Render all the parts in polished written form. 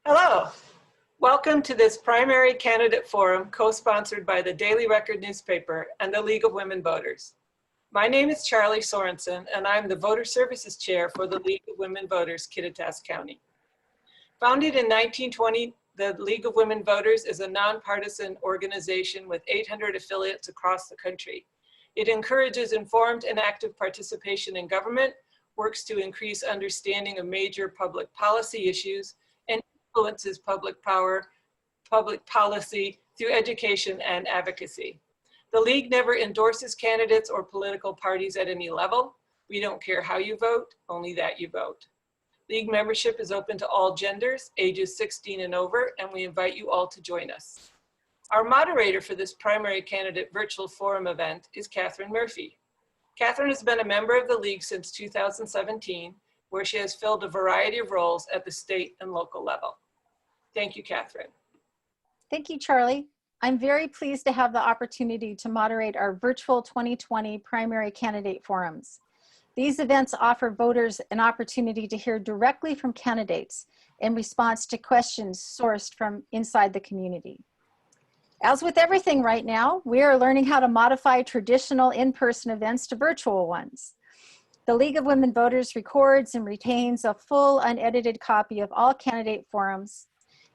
Hello. Welcome to this primary candidate forum co-sponsored by the Daily Record newspaper and the League of Women Voters. My name is Charlie Sorensen, and I'm the Voter Services Chair for the League of Women Voters, Kittitas County. Founded in 1920, the League of Women Voters is a nonpartisan organization with 800 affiliates across the country. It encourages informed and active participation in government, works to increase understanding of major public policy issues, and influences public policy through education and advocacy. The League never endorses candidates or political parties at any level. We don't care how you vote, only that you vote. League membership is open to all genders, ages 16 and over, and we invite you all to join us. Our moderator for this primary candidate virtual forum event is Catherine Murphy. Catherine has been a member of the League since 2017, where she has filled a variety of roles at the state and local level. Thank you, Catherine. Thank you, Charlie. I'm very pleased to have the opportunity to moderate our virtual 2020 primary candidate forums. These events offer voters an opportunity to hear directly from candidates in response to questions sourced from inside the community. As with everything right now, we are learning how to modify traditional in-person events to virtual ones. The League of Women Voters records and retains a full unedited copy of all candidate forums.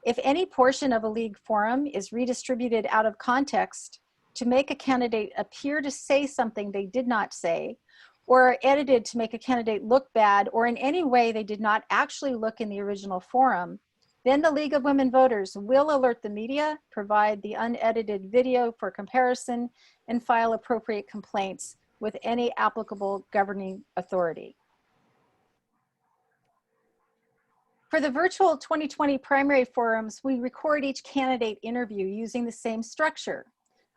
If any portion of a League forum is redistributed out of context to make a candidate appear to say something they did not say, or edited to make a candidate look bad, or in any way they did not actually look in the original forum, then the League of Women Voters will alert the media, provide the unedited video for comparison, and file appropriate complaints with any applicable governing authority. For the virtual 2020 primary forums, we record each candidate interview using the same structure: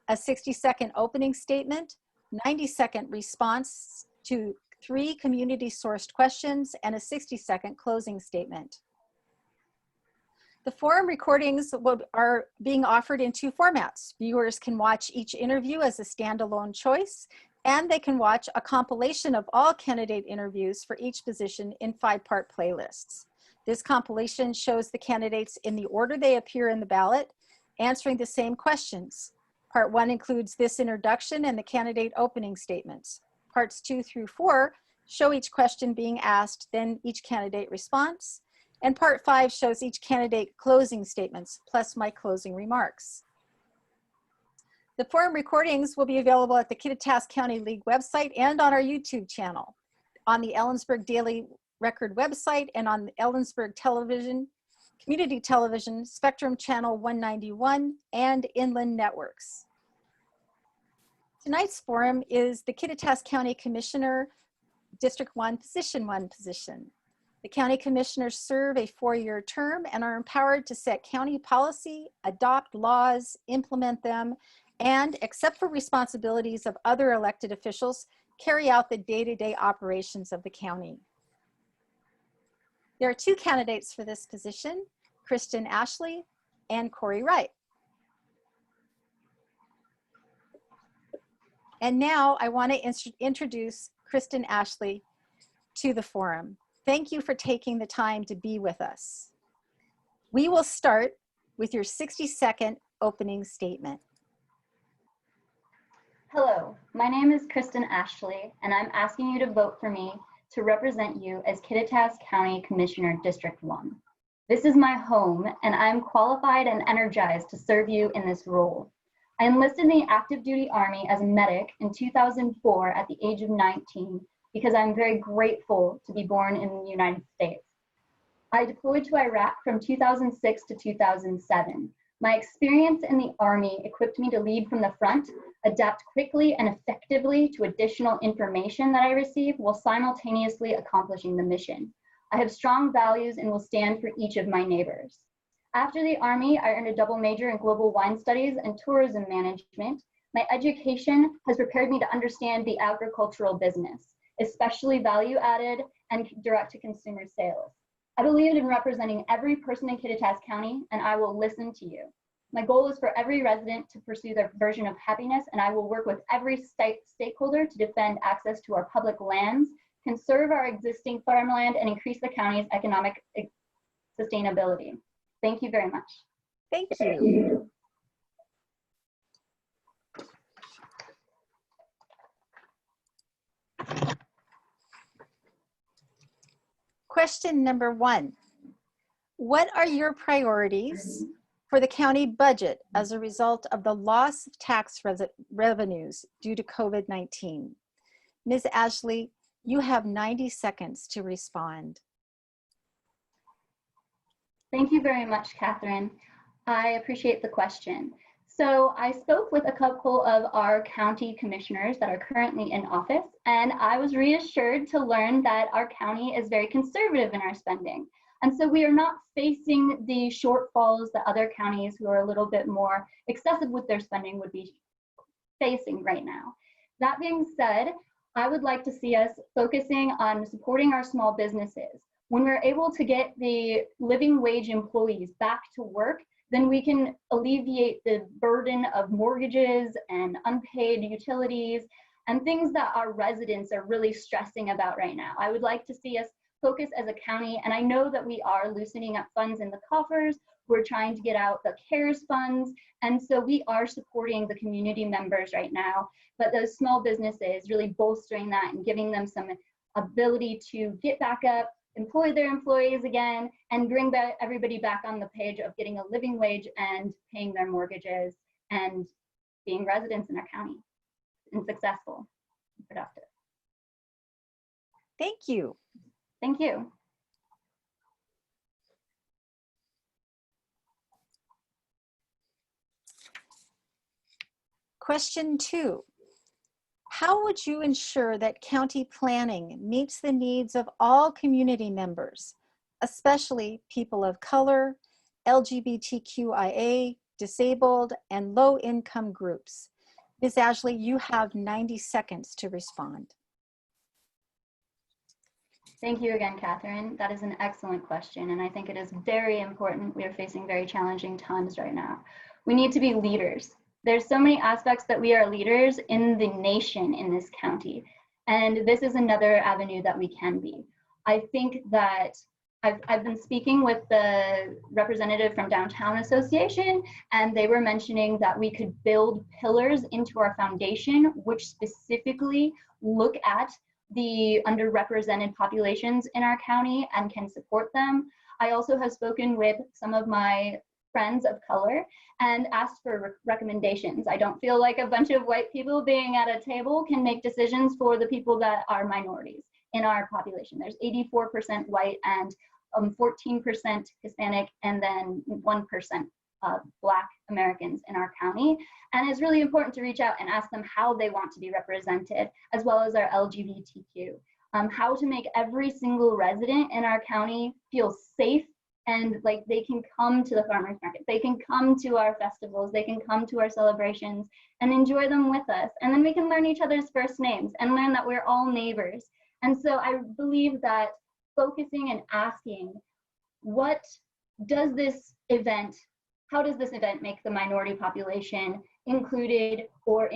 a 60-second opening statement, 90-second response to 3 community-sourced questions, and a 60-second closing statement. The forum recordings are being offered in 2 formats. Viewers can watch each interview as a standalone choice, and they can watch a compilation of all candidate interviews for each position in 5-part playlists. This compilation shows the candidates in the order they appear in the ballot, answering the same questions. Part 1 includes this introduction and the candidate opening statements. Parts 2 through 4 show each question being asked, then each candidate response. And Part 5 shows each candidate closing statements, plus my closing remarks. The forum recordings will be available at the Kittitas County League website and on our YouTube channel, on the Ellensburg Daily Record website, and on the Ellensburg Television, Community Television, Spectrum Channel 191, and Inland Networks. Tonight's forum is the Kittitas County Commissioner, District 1, Position 1 position. The county commissioners serve a 4-year term and are empowered to set county policy, adopt laws, implement them, and, except for responsibilities of other elected officials, carry out the day-to-day operations of the county. There are 2 candidates for this position, Kristen Ashley and Corey Wright. And now I want to introduce Kristen Ashley to the forum. Thank you for taking the time to be with us. We will start with your 60-second opening statement. Hello, my name is Kristen Ashley, and I'm asking you to vote for me to represent you as Kittitas County Commissioner District 1. This is my home, and I'm qualified and energized to serve you in this role. I enlisted in the active duty Army as a medic in 2004 at the age of 19 because I'm very grateful to be born in the United States. I deployed to Iraq from 2006 to 2007. My experience in the Army equipped me to lead from the front, adapt quickly and effectively to additional information that I receive while simultaneously accomplishing the mission. I have strong values and will stand for each of my neighbors. After the Army, I earned a double major in global wine studies and tourism management. My education has prepared me to understand the agricultural business, especially value-added and direct-to-consumer sales. I believe in representing every person in Kittitas County, and I will listen to you. My goal is for every resident to pursue their version of happiness, and I will work with every stakeholder to defend access to our public lands, conserve our existing farmland, and increase the county's economic sustainability. Thank you very much. Thank you. Question number 1. What are your priorities for the county budget as a result of the loss of tax revenues due to COVID-19? Ms. Ashley, you have 90 seconds to respond. Thank you very much, Catherine. I appreciate the question. So I spoke with a couple of our county commissioners that are currently in office, and I was reassured to learn that our county is very conservative in our spending. And so we are not facing the shortfalls that other counties who are a little bit more excessive with their spending would be facing right now. That being said, I would like to see us focusing on supporting our small businesses. When we're able to get the living wage employees back to work, then we can alleviate the burden of mortgages and unpaid utilities and things that our residents are really stressing about right now. I would like to see us focus as a county, and I know that we are loosening up funds in the coffers. We're trying to get out the CARES funds, and so we are supporting the community members right now, but those small businesses, really bolstering that and giving them some ability to get back up, employ their employees again, and bring back everybody back on the page of getting a living wage and paying their mortgages and being residents in our county and successful and productive. Thank you. Thank you. Question 2. How would you ensure that county planning meets the needs of all community members, especially people of color, LGBTQIA, disabled, and low-income groups? Ms. Ashley, you have 90 seconds to respond. Thank you again, Catherine. That is an excellent question, and I think it is very important. We are facing very challenging times right now. We need to be leaders. There's so many aspects that we are leaders in the nation in this county, and this is another avenue that we can be. I think that I've been speaking with the representative from Downtown Association, and they were mentioning that we could build pillars into our foundation, which specifically look at the underrepresented populations in our county and can support them. I also have spoken with some of my friends of color and asked for recommendations. I don't feel like a bunch of white people being at a table can make decisions for the people that are minorities in our population. There's 84% white and 14% Hispanic, and then 1% Black Americans in our county. And it's really important to reach out and ask them how they want to be represented, as well as our LGBTQ. How to make every single resident in our county feel safe and like they can come to the farmers market, they can come to our festivals, they can come to our celebrations and enjoy them with us. And then we can learn each other's first names and learn that we're all neighbors. And so I believe that focusing and asking, what does this event, how does this event make the minority population included or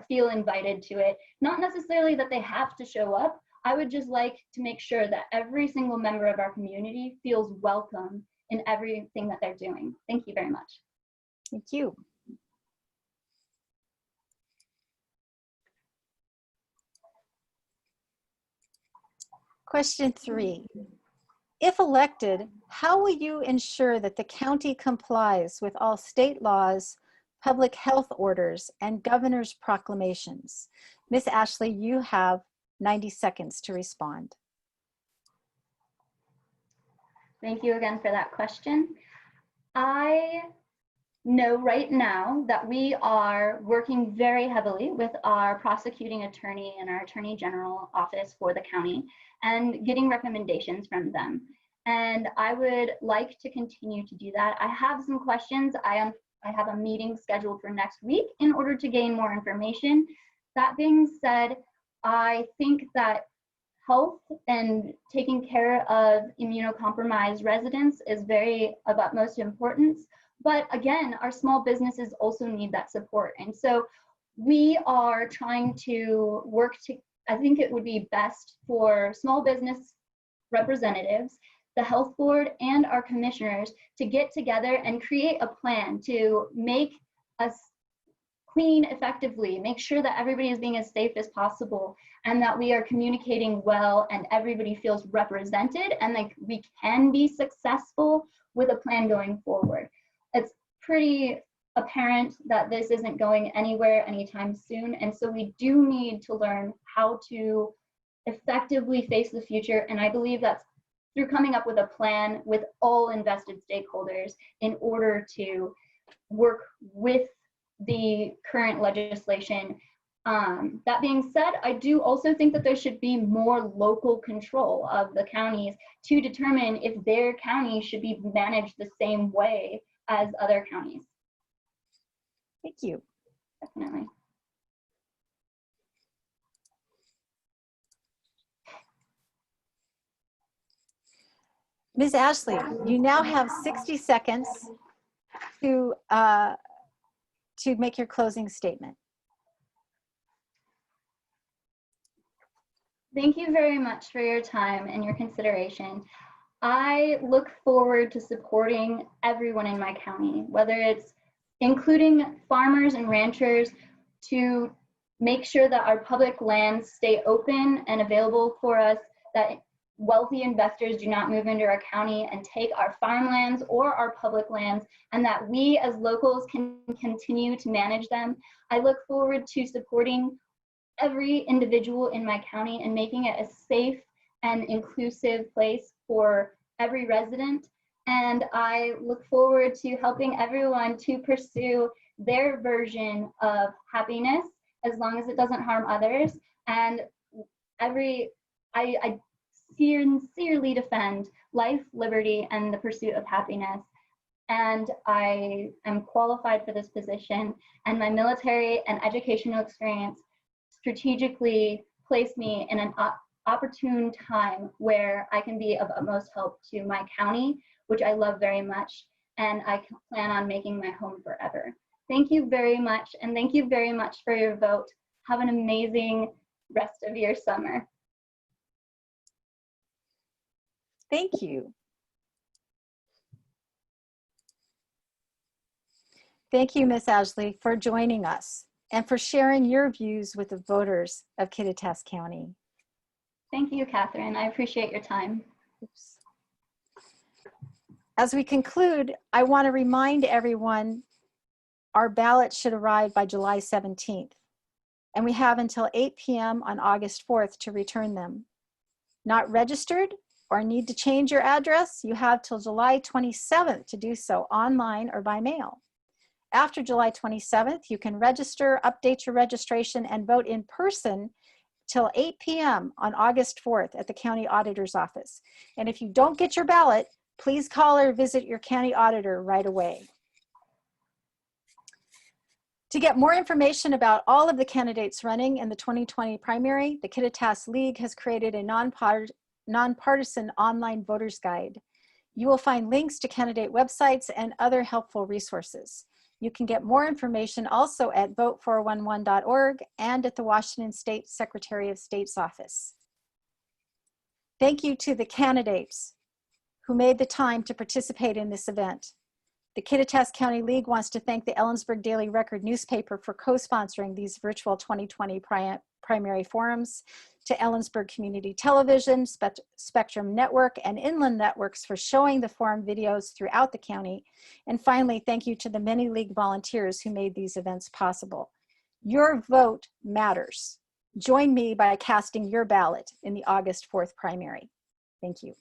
feel invited to it? Not necessarily that they have to show up. I would just like to make sure that every single member of our community feels welcome in everything that they're doing. Thank you very much. Thank you. Question 3. If elected, how will you ensure that the county complies with all state laws, public health orders, and governor's proclamations? Ms. Ashley, you have 90 seconds to respond. Thank you again for that question. I know right now that we are working very heavily with our prosecuting attorney and our attorney general office for the county and getting recommendations from them. And I would like to continue to do that. I have some questions. I have a meeting scheduled for next week in order to gain more information. That being said, I think that health and taking care of immunocompromised residents is of utmost importance. But again, our small businesses also need that support. And so we are trying to work to, I think it would be best for small business representatives the health board and our commissioners to get together and create a plan to make us clean effectively, make sure that everybody is being as safe as possible, and that we are communicating well and everybody feels represented and like we can be successful with a plan going forward. It's pretty apparent that this isn't going anywhere anytime soon, and so we do need to learn how to effectively face the future, and I believe that's through coming up with a plan with all invested stakeholders in order to work with the current legislation. That being said, I do also think that there should be more local control of the counties to determine if their county should be managed the same way as other counties. Thank you. Definitely. Ms. Ashley, you now have 60 seconds to make your closing statement. Thank you very much for your time and your consideration. I look forward to supporting everyone in my county, whether it's including farmers and ranchers, to make sure that our public lands stay open and available for us, that wealthy investors do not move into our county and take our farmlands or our public lands, and that we as locals can continue to manage them. I look forward to supporting every individual in my county and making it a safe and inclusive place for every resident. And I look forward to helping everyone to pursue their version of happiness as long as it doesn't harm others. And I sincerely defend life, liberty, and the pursuit of happiness. And I am qualified for this position, and my military and educational experience strategically place me in an opportune time where I can be of utmost help to my county, which I love very much, and I plan on making my home forever. Thank you very much, and thank you very much for your vote. Have an amazing rest of your summer. Thank you. Thank you, Ms. Ashley, for joining us and for sharing your views with the voters of Kittitas County. Thank you, Catherine. I appreciate your time. Oops. As we conclude, I want to remind everyone our ballots should arrive by July 17th, and we have until 8 p.m. on August 4th to return them. Not registered or need to change your address, you have till July 27th to do so online or by mail. After July 27th, you can register, update your registration, and vote in person till 8 p.m. on August 4th at the County Auditor's Office. And if you don't get your ballot, please call or visit your county auditor right away. To get more information about all of the candidates running in the 2020 primary, the Kittitas League has created a nonpartisan online voters guide. You will find links to candidate websites and other helpful resources. You can get more information also at vote411.org and at the Washington State Secretary of State's office. Thank you to the candidates who made the time to participate in this event. The Kittitas County League wants to thank the Ellensburg Daily Record newspaper for co-sponsoring these virtual 2020 primary forums, to Ellensburg Community Television, Spectrum Network, and Inland Networks for showing the forum videos throughout the county. And finally, thank you to the many League volunteers who made these events possible. Your vote matters. Join me by casting your ballot in the August 4th primary. Thank you.